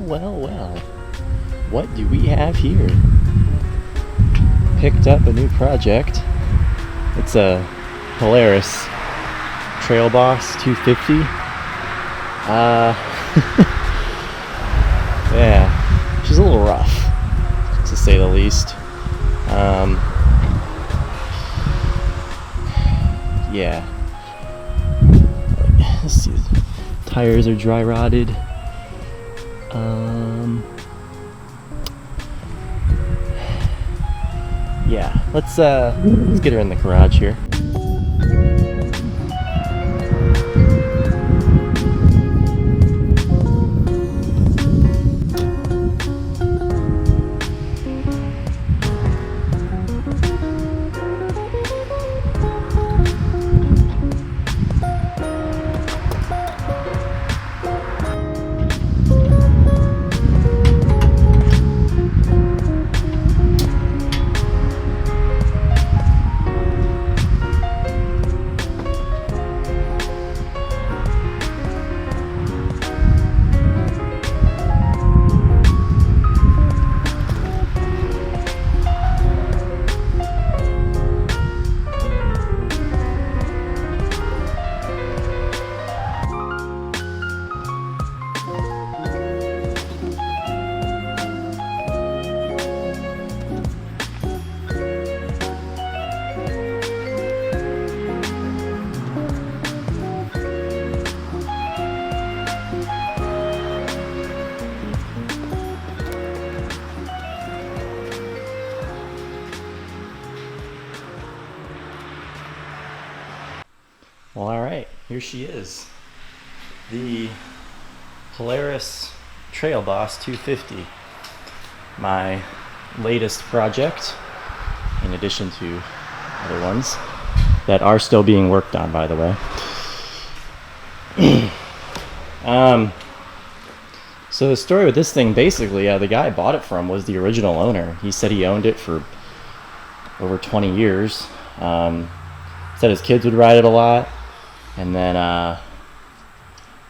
Well. What do we have here? Picked up a new project. It's a Polaris Trailboss 250. Yeah, she's a little rough, to say the least. Yeah. Let's see. Tires are dry rotted. Yeah, let's get her in the garage here. Well, alright, here she is. The Polaris Trailboss 250. My latest project, in addition to other ones that are still being worked on, by the way. So the story with this thing, basically, the guy I bought it from was the original owner. He said he owned it for over 20 years. Said his kids would ride it a lot. And then I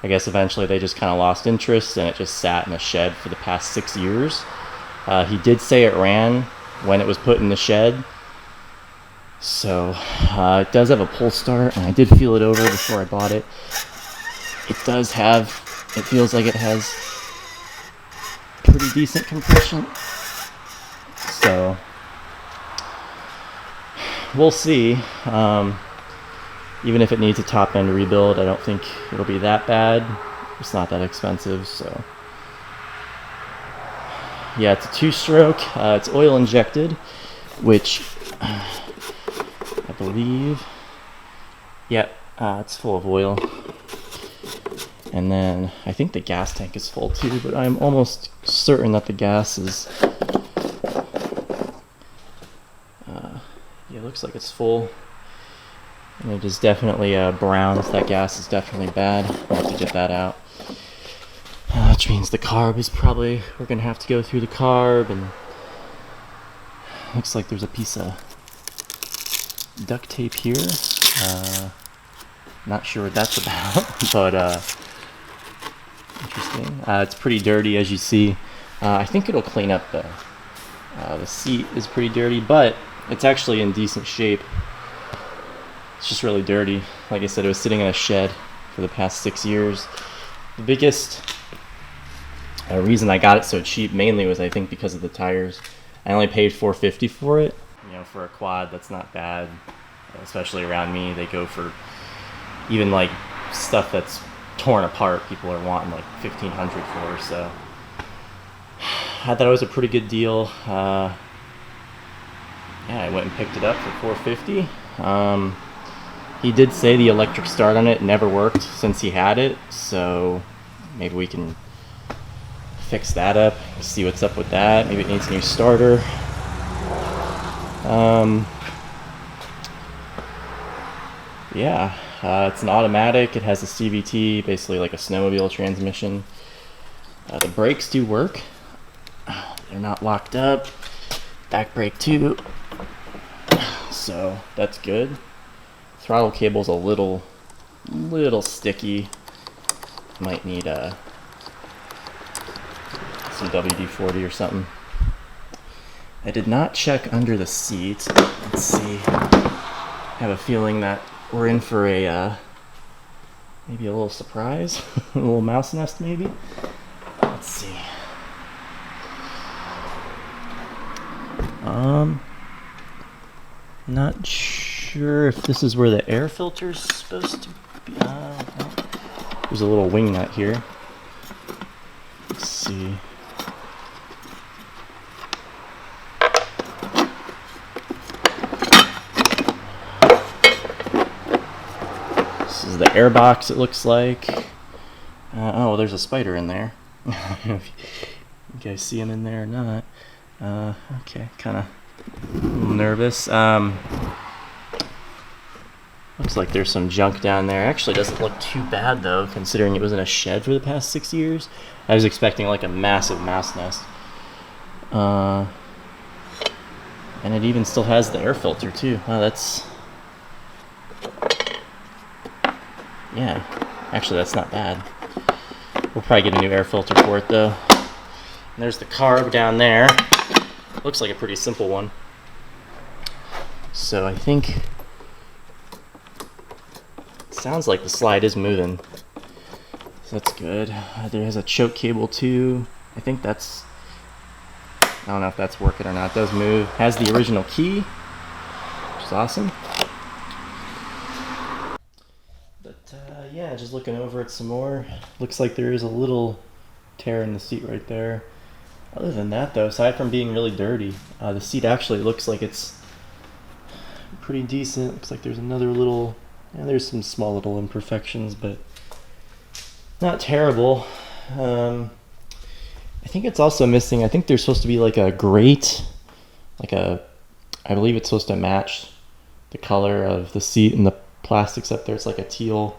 guess eventually they just kind of lost interest and it just sat in a shed for the past 6 years. He did say it ran when it was put in the shed. So it does have a pull start, and I did feel it over before I bought it. It feels like it has pretty decent compression. So we'll see. Even if it needs a top end rebuild, I don't think it'll be that bad. It's not that expensive, so. Yeah, it's a 2-stroke. It's oil injected, which I believe, it's full of oil. And then I think the gas tank is full too, but I'm almost certain that the gas is, it looks like it's full. And it is definitely brown, so that gas is definitely bad. I'll have to get that out. Which means the carb is probably, we're going to have to go through the carb, and looks like there's a piece of duct tape here. Not sure what that's about, but interesting. It's pretty dirty, as you see. I think it'll clean up though. The seat is pretty dirty, but it's actually in decent shape. It's just really dirty. Like I said, it was sitting in a shed for the past 6 years. The biggest reason I got it so cheap mainly was, I think, because of the tires. I only paid $450 for it. You know, for a quad, that's not bad, especially around me. They go for even like stuff that's torn apart. People are wanting like $1,500 for. So I thought it was a pretty good deal. Yeah, I went and picked it up for $450. He did say the electric start on it never worked since he had it, so maybe we can fix that up, see what's up with that. Maybe it needs a new starter. Yeah, it's an automatic. It has a CVT, basically like a snowmobile transmission. The brakes do work. They're not locked up. Back brake too. So that's good. Throttle cable's a little sticky. Might need some WD-40 or something. I did not check under the seat. Let's see. I have a feeling that we're in for a maybe a little surprise, a little mouse nest maybe. Let's see. Not sure if this is where the air filter is supposed to be. There's a little wing nut here. Let's see. This is the air box, it looks like. Oh, there's a spider in there. I don't know if you guys see him in there or not. Okay, kind of a little nervous. Looks like there's some junk down there. Actually doesn't look too bad though, considering it was in a shed for the past 6 years. I was expecting like a massive mouse nest. And it even still has the air filter too. Wow, that's... yeah, actually that's not bad. We'll probably get a new air filter for it though. And there's the carb down there. Looks like a pretty simple one. So I think... sounds like the slide is moving. So that's good. There has a choke cable too. I think that's... I don't know if that's working or not. It does move. Has the original key, which is awesome. But yeah, just looking over it some more. Looks like there is a little tear in the seat right there. Other than that though, aside from being really dirty, the seat actually looks like it's pretty decent. Looks like there's another little, yeah, there's some small little imperfections, but not terrible. I think it's also missing, I think there's supposed to be like a grate, I believe it's supposed to match the color of the seat and the plastics up there. It's like a teal.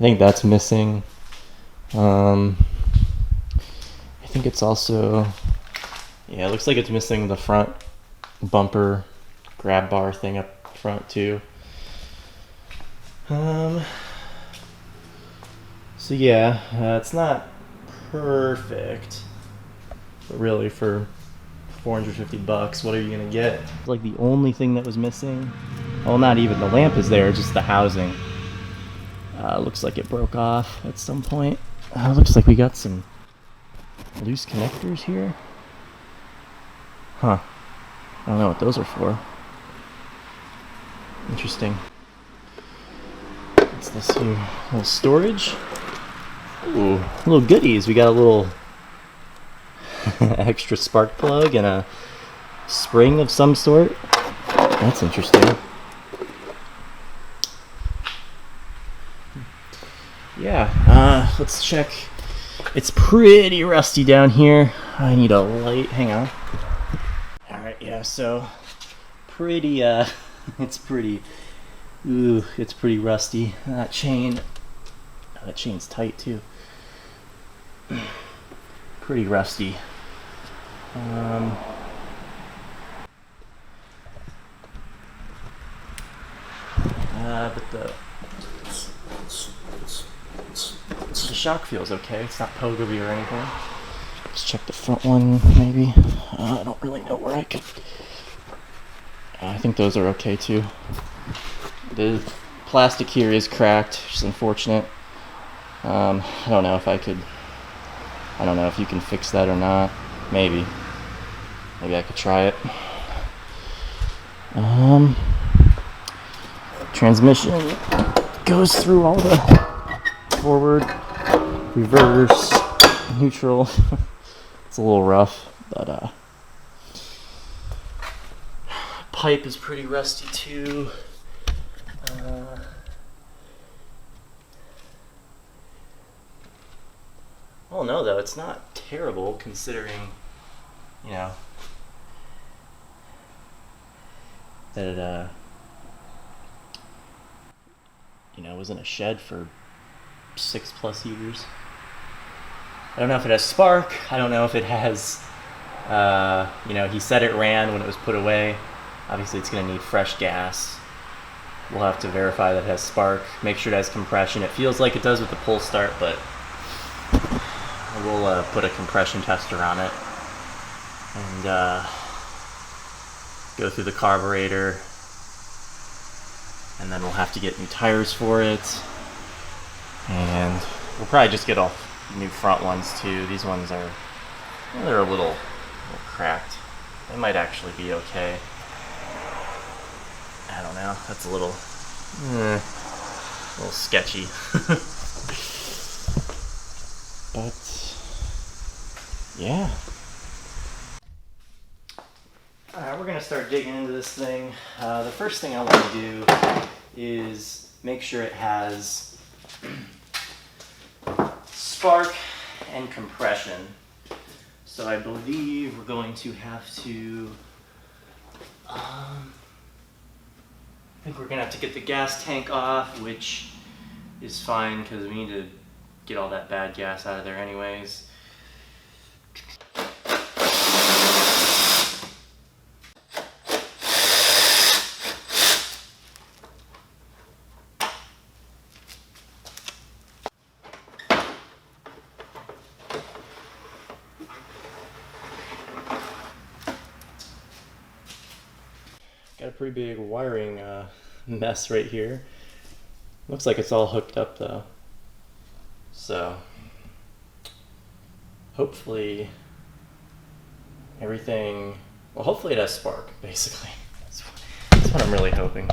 I think that's missing. I think it's also, yeah, it looks like it's missing the front bumper grab bar thing up front too. So yeah, it's not perfect, but really for $450, what are you gonna get? It's like the only thing that was missing. Well, not even the lamp is there, just the housing. Looks like it broke off at some point. Looks like we got some loose connectors here. Huh. I don't know what those are for. Interesting. What's this here? A little storage. Ooh, little goodies. We got a little extra spark plug and a spring of some sort. That's interesting. Yeah, let's check. It's pretty rusty down here. I need a light. Hang on. Alright, yeah, so pretty, it's pretty rusty. That chain, oh, that chain's tight too. Pretty rusty. But the shock feels okay. It's not pogoby or anything. Let's check the front one, maybe. I don't really know where I could... I think those are okay too. The plastic here is cracked, which is unfortunate. I don't know if I could... I don't know if you can fix that or not. Maybe. Maybe I could try it. Transmission goes through all the forward, reverse, neutral. It's a little rough, but pipe is pretty rusty too. Oh no, though it's not terrible considering, you know, that it you know, was in a shed for 6+ years. I don't know if it has spark. I don't know if it has, you know, he said it ran when it was put away. Obviously it's going to need fresh gas. We'll have to verify that it has spark. Make sure it has compression. It feels like it does with the pull start, but we'll put a compression tester on it and go through the carburetor, and then we'll have to get new tires for it, and we'll probably just get all new front ones too. These ones are, well, they're a little cracked. They might actually be okay. I don't know, that's a little sketchy. But yeah. Alright, we're gonna start digging into this thing. The first thing I want to do is make sure it has spark and compression. So I believe we're going to have to, I think we're gonna have to get the gas tank off, which is fine because we need to get all that bad gas out of there anyways. Got a pretty big wiring mess right here. Looks like it's all hooked up though. So hopefully everything, well, hopefully it has spark, basically. That's what I'm really hoping.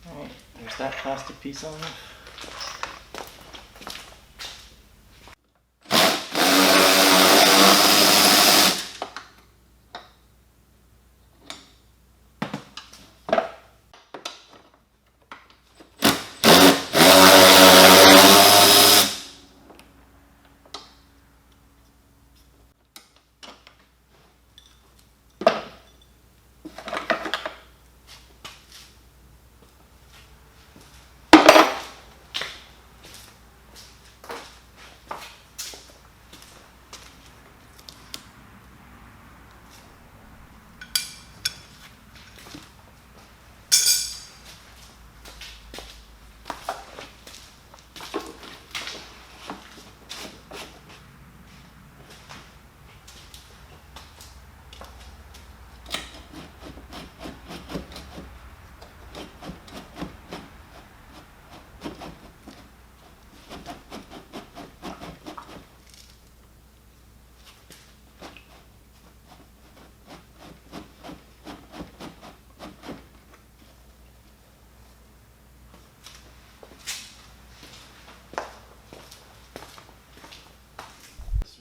Alright, there's that plastic piece on it.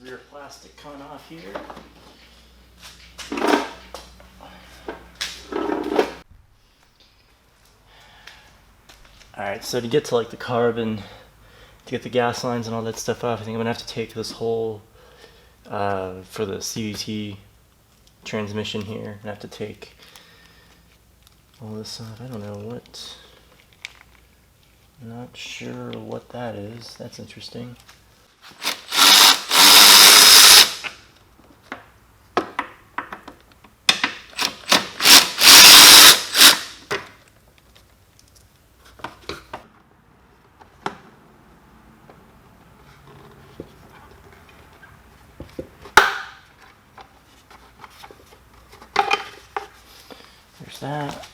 Rear plastic coming off here. Alright, so to get to like the carbon, to get the gas lines and all that stuff off, I think I'm gonna have to take this whole for the CVT transmission here. I'm gonna have to take all this off. I don't know what, I'm not sure what that is. That's interesting. There's that.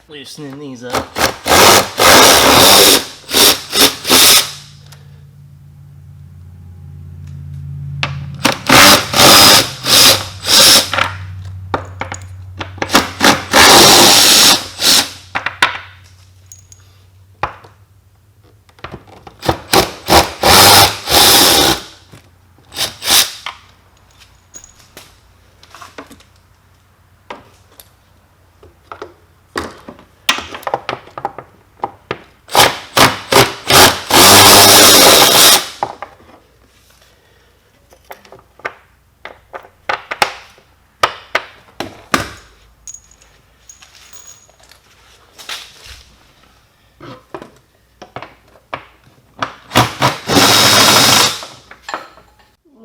Loosening these up.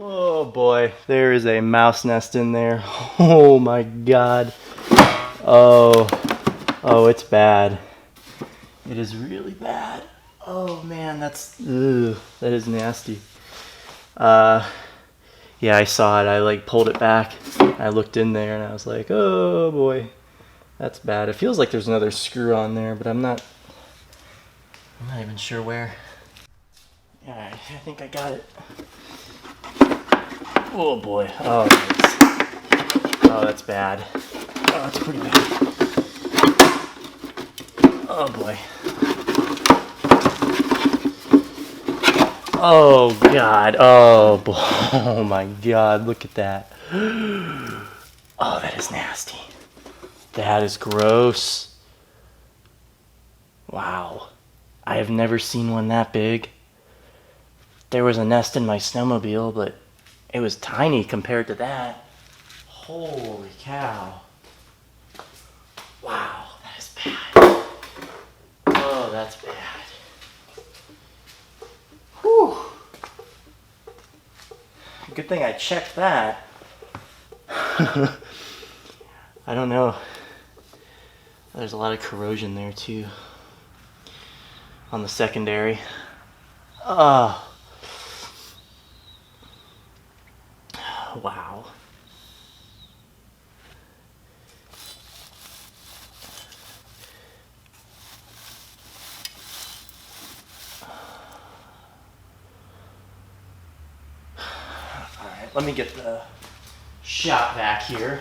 Oh boy, there is a mouse nest in there. Oh my god. Oh, oh, it's bad. It is really bad. Oh man, that's, ugh, that is nasty. Yeah, I saw it. I like pulled it back. I looked in there and I was like, oh boy, that's bad. It feels like there's another screw on there, but I'm not even sure where. Alright, I think I got it. Oh boy. Oh, oh, that's bad. Oh, that's pretty bad. Oh boy. Oh god. Oh boy. Oh my god. Look at that. Oh, that is nasty. That is gross. Wow. I have never seen one that big. There was a nest in my snowmobile, but it was tiny compared to that. Holy cow. Wow, that is bad. Oh, that's bad. Whew. Good thing I checked that. I don't know. There's a lot of corrosion there too. On the secondary. Oh. Wow. Alright, let me get the shop vac here.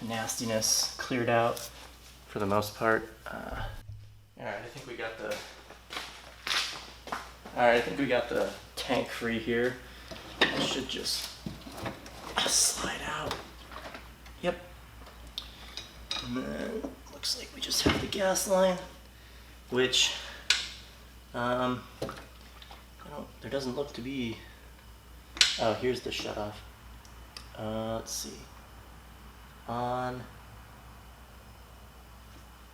Nastiness cleared out for the most part. Alright, I think we got the tank free here. It should just slide out. Yep. And then looks like we just have the gas line, which there doesn't look to be. Oh, here's the shut off. Let's see. On.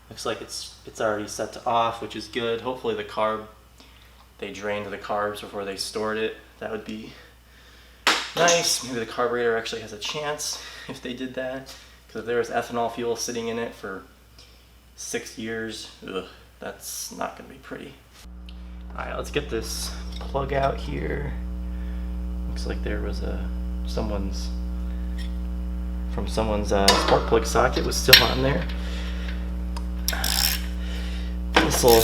Looks like it's already set to off, which is good. Hopefully they drained the carbs before they stored it. That would be nice. Maybe the carburetor actually has a chance if they did that. Because if there was ethanol fuel sitting in it for 6 years, ugh, that's not going to be pretty. Alright, let's get this plug out here. Looks like there was someone's spark plug socket was still on there. This will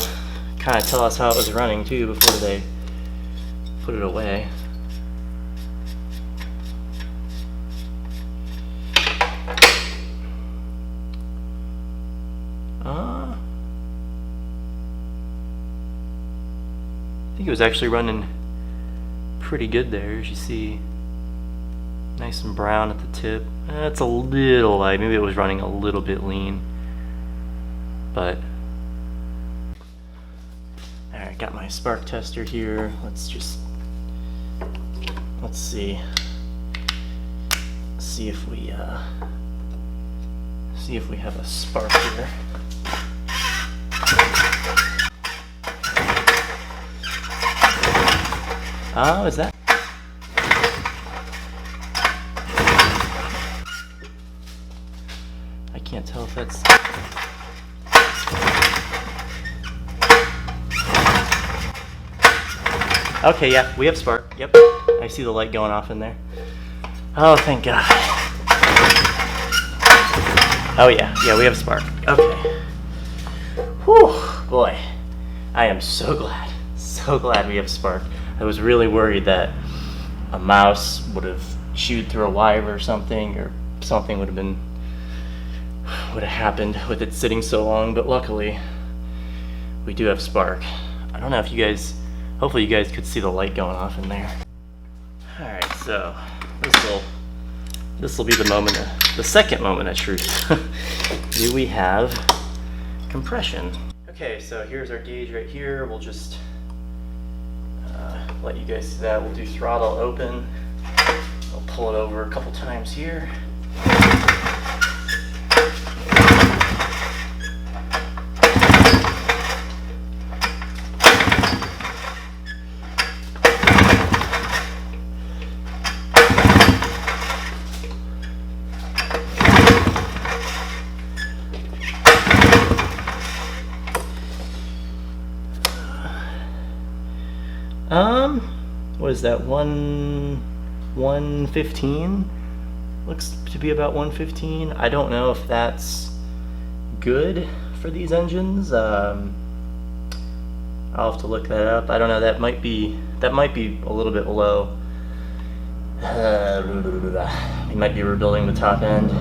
kind of tell us how it was running too before they put it away. I think it was actually running pretty good there, as you see. Nice and brown at the tip. It's a little light. Maybe it was running a little bit lean, but Alright, got my spark tester here. Let's see. See if we have a spark here. Oh, is that? I can't tell if that's... Okay, yeah, we have spark. Yep, I see the light going off in there. Oh, thank God. Oh yeah, we have spark. Okay. Whew, boy, I am so glad we have spark. I was really worried that a mouse would have chewed through a wire or something would have happened with it sitting so long, but luckily we do have spark. I don't know if you guys, hopefully you guys could see the light going off in there. Alright, so this will be the second moment of truth. Do we have compression? Okay, so here's our gauge right here. We'll just let you guys see that. We'll do throttle open. I'll pull it over a couple times here. What is that, 115? Looks to be about 115. I don't know if that's good for these engines. I'll have to look that up. I don't know, that might be a little bit low. We might be rebuilding the top end,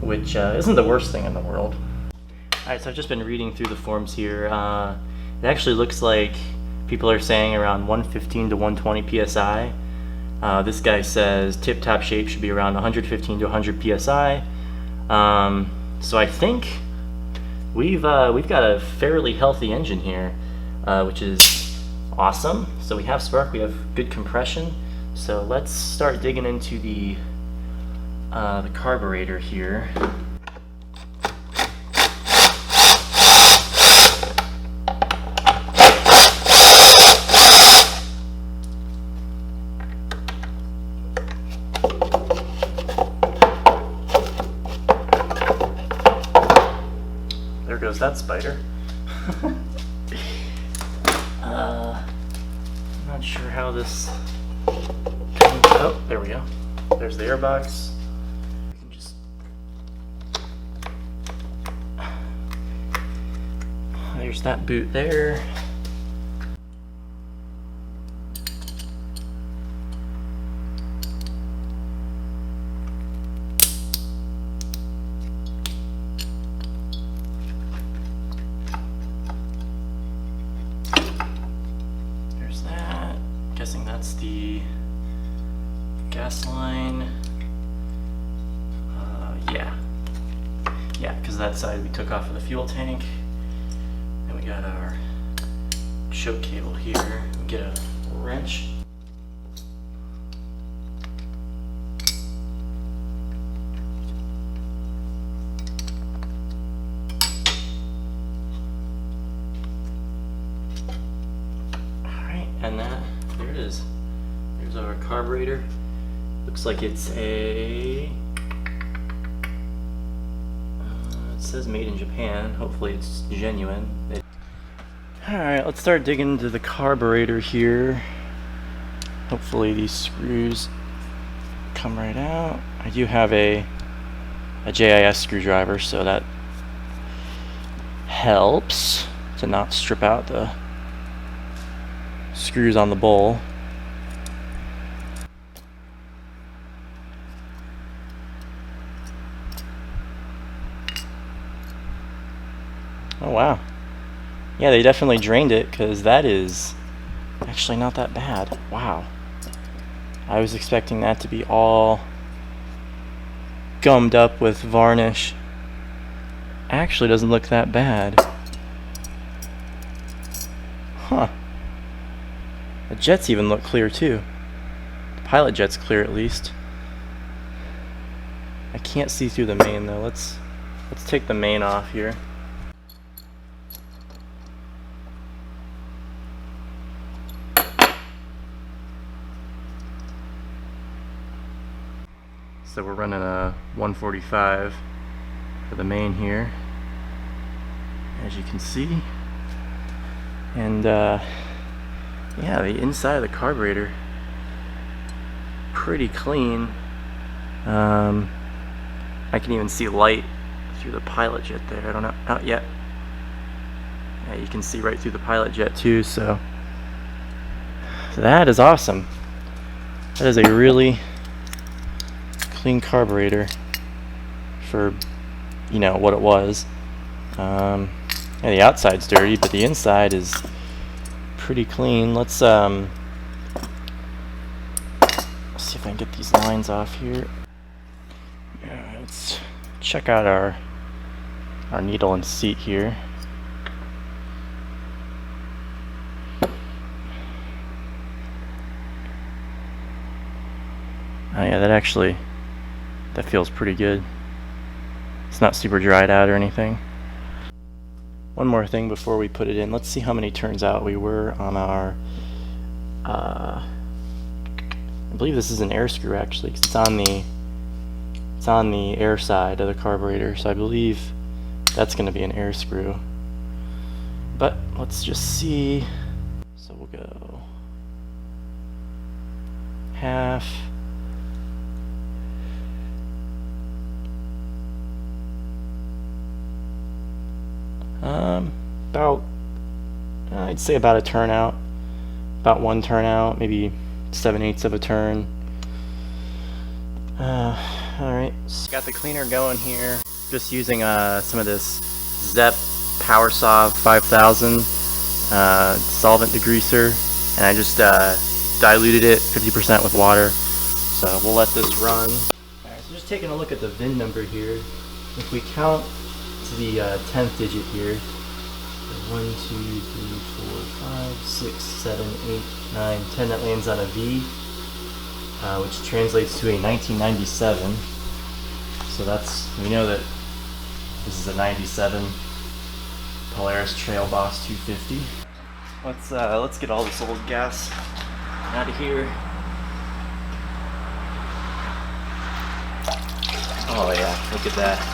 which isn't the worst thing in the world. Alright, so I've just been reading through the forums here. It actually looks like people are saying around 115 to 120 psi. This guy says tip-top shape should be around 115 to 100 psi. So I think we've got a fairly healthy engine here, which is awesome. So we have spark, we have good compression. So let's start digging into the carburetor here. There goes that spider. I'm not sure how this comes out. There we go. There's the airbox. We can just... There's that boot there. Guessing that's the gas line. Yeah, because that side we took off of the fuel tank. And we got our choke cable here. We get a wrench. Alright, and there it is. There's our carburetor. Looks like it's it says made in Japan. Hopefully it's genuine. Alright, let's start digging into the carburetor here. Hopefully these screws come right out. I do have a JIS screwdriver, so that helps to not strip out the screws on the bowl. Oh wow. Yeah, they definitely drained it, because that is actually not that bad. Wow. I was expecting that to be all gummed up with varnish. Actually doesn't look that bad. Huh. The jets even look clear too. The pilot jet's clear at least. I can't see through the main though. Let's take the main off here. So we're running a 145 for the main here, as you can see. And yeah, the inside of the carburetor, pretty clean. I can even see light through the pilot jet there. I don't know, not yet. Yeah, you can see right through the pilot jet too, so that is awesome. That is a really clean carburetor for, you know, what it was. Yeah, the outside's dirty, but the inside is pretty clean. Let's see if I can get these lines off here. Let's check out our needle and seat here. Oh yeah, that feels pretty good. It's not super dried out or anything. One more thing before we put it in. Let's see how many turns out we were on our I believe this is an air screw actually, because it's on the air side of the carburetor, so I believe that's going to be an air screw. But let's just see. So we'll go half. About, I'd say about a turnout, about one turnout, maybe 7/8 of a turn. Alright, so got the cleaner going here. Just using some of this Zep PowerSolve 5000 solvent degreaser, and I just diluted it 50% with water. So we'll let this run. Alright, so just taking a look at the VIN number here. If we count to the 10th digit here, 1, 2, 3, 4, 5, 6, 7, 8, 9, 10, that lands on a V, which translates to a 1997. So we know that this is a 97 Polaris Trailboss 250. Let's get all this old gas out of here. Oh yeah, look at that.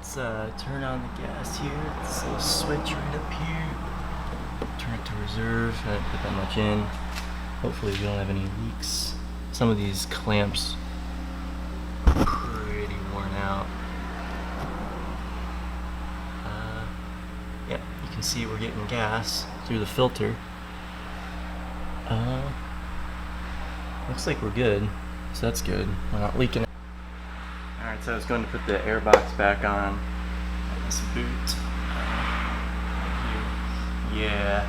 let's turn on the gas here. This little switch right up here. Turn it to reserve. I didn't put that much in. Hopefully we don't have any leaks. Some of these clamps are pretty worn out. Yeah, you can see we're getting gas through the filter. Looks like we're good, so that's good. We're not leaking. Alright, so I was going to put the air box back on this boot right here. Yeah,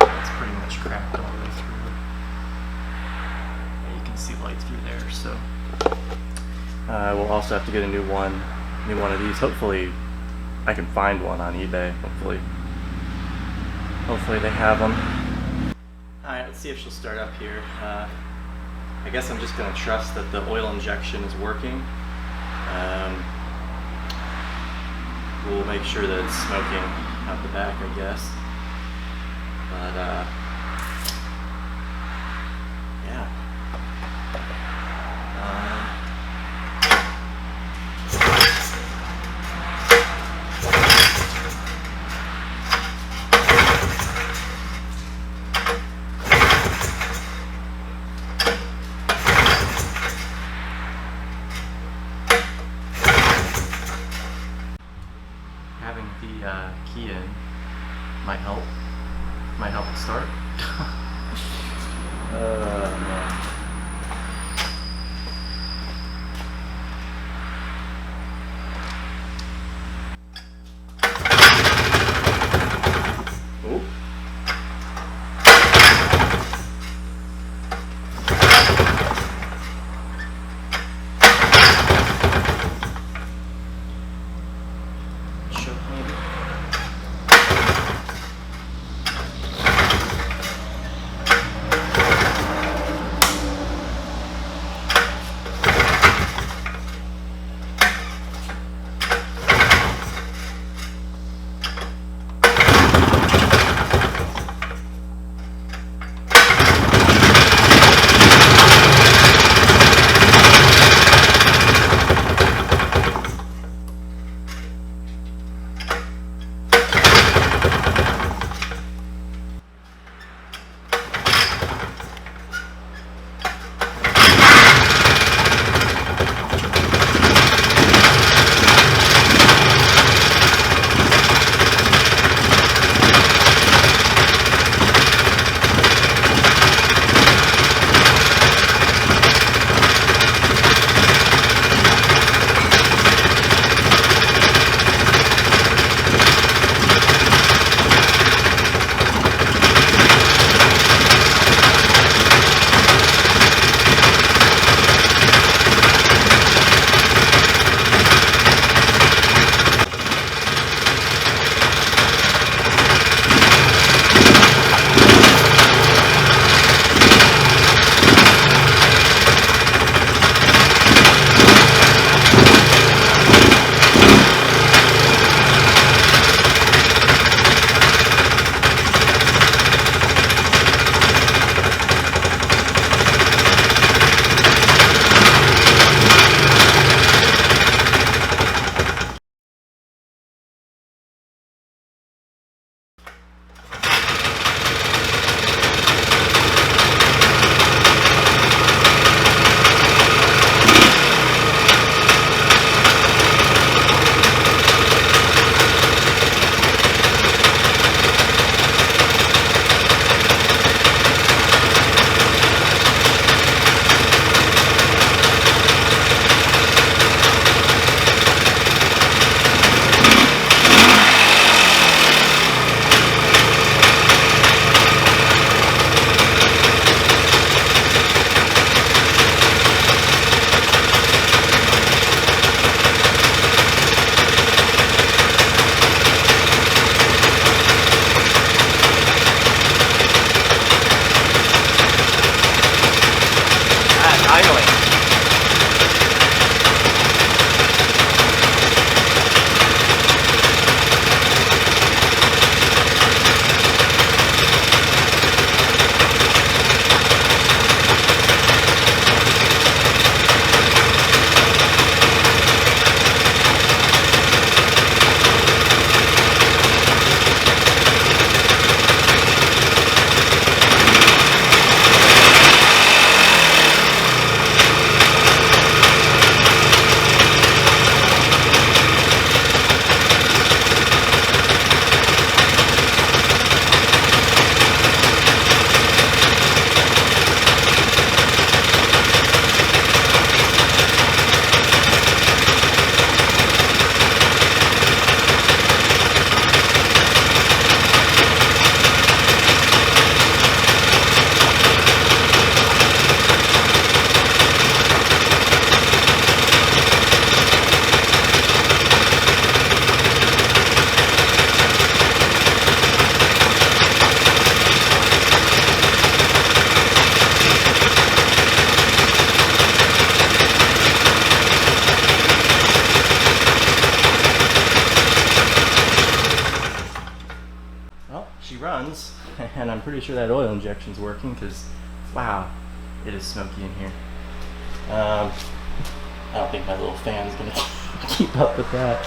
it's pretty much cracked all the way through. Yeah, you can see light through there, so we'll also have to get a new one of these. Hopefully I can find one on eBay. Hopefully they have them. Alright, let's see if she'll start up here. I guess I'm just going to trust that the oil injection is working. We'll make sure that it's smoking out the back, I guess. But yeah. Having the key in might help it start. Man. Ooh. and I'm pretty sure that oil injection's working, because wow, it is smoky in here. I don't think my little fan's gonna keep up with that.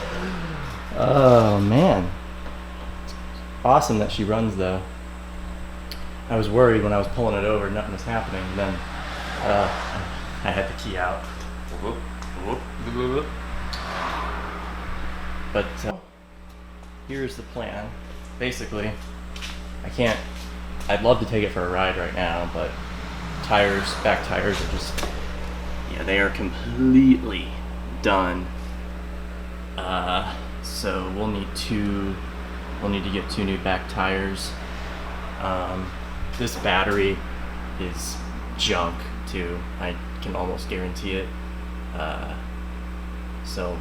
Oh man, awesome that she runs though. I was worried when I was pulling it over, nothing was happening. And then I had the key out. But here's the plan. Basically, I'd love to take it for a ride right now, but back tires are just, yeah, they are completely done. So we'll need to get 2 new back tires. This battery is junk too. I can almost guarantee it. So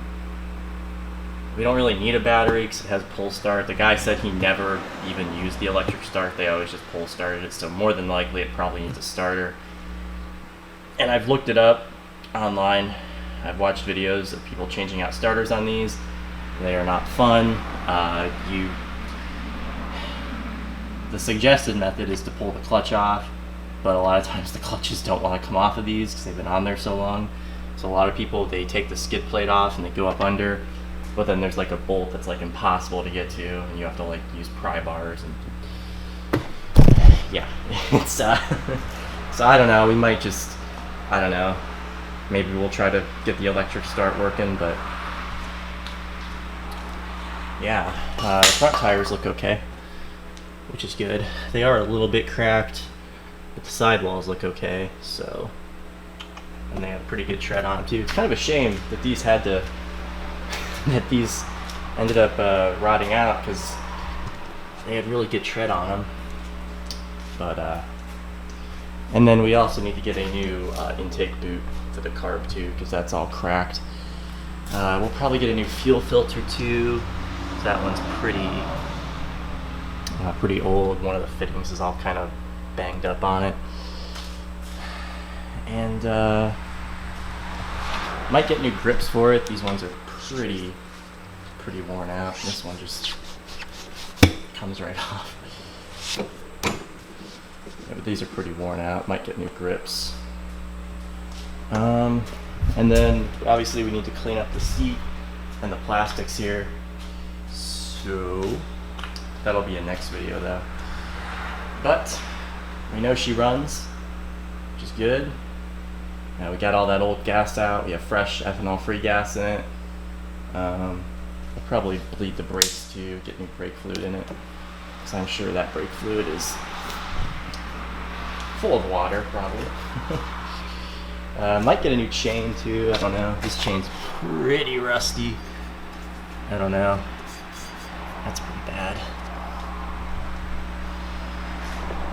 we don't really need a battery because it has pull start. The guy said he never even used the electric start. They always just pull started it. So more than likely it probably needs a starter. And I've looked it up online. I've watched videos of people changing out starters on these. They are not fun. The suggested method is to pull the clutch off, but a lot of times the clutches don't want to come off of these because they've been on there so long. So a lot of people, they take the skid plate off and they go up under, but then there's like a bolt that's like impossible to get to, and you have to like use pry bars, and yeah, it's so I don't know, we might just, I don't know, maybe we'll try to get the electric start working, but yeah, the front tires look okay, which is good. They are a little bit cracked, but the sidewalls look okay, so, and they have pretty good tread on them too. It's kind of a shame that these had to, that these ended up rotting out, because they had really good tread on them. But and then we also need to get a new intake boot for the carb too, because that's all cracked. We'll probably get a new fuel filter too. That one's pretty old. One of the fittings is all kind of banged up on it, and might get new grips for it. These ones are pretty worn out. This one just comes right off. Yeah, but these are pretty worn out. Might get new grips. And then obviously we need to clean up the seat and the plastics here. So that'll be a next video though. But we know she runs, which is good. Now we got all that old gas out. We have fresh ethanol-free gas in it. I'll probably bleed the brakes too, get new brake fluid in it, because I'm sure that brake fluid is full of water, probably. Might get a new chain too, I don't know. This chain's pretty rusty. I don't know. That's pretty bad.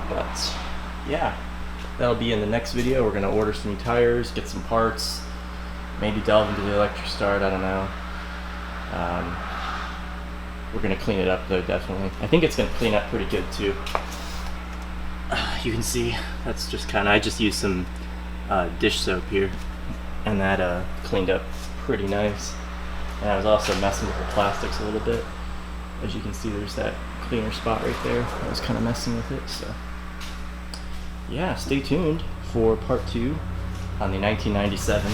But yeah, that'll be in the next video. We're gonna order some new tires, get some parts, maybe delve into the electric start, I don't know. We're gonna clean it up though, definitely. I think it's gonna clean up pretty good too. You can see, that's just kinda, I just used some dish soap here, and that cleaned up pretty nice. And I was also messing with the plastics a little bit. As you can see, there's that cleaner spot right there. I was kind of messing with it, so yeah, stay tuned for part 2 on the 1997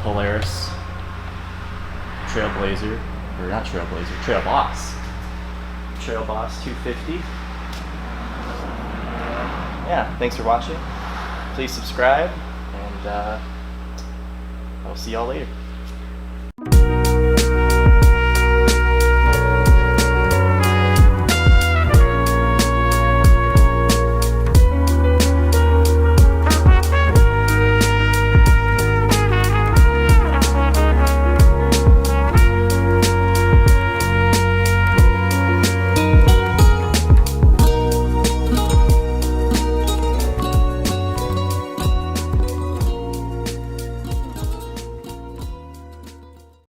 Polaris Trailboss 250. Yeah, thanks for watching. Please subscribe, and I'll see y'all later.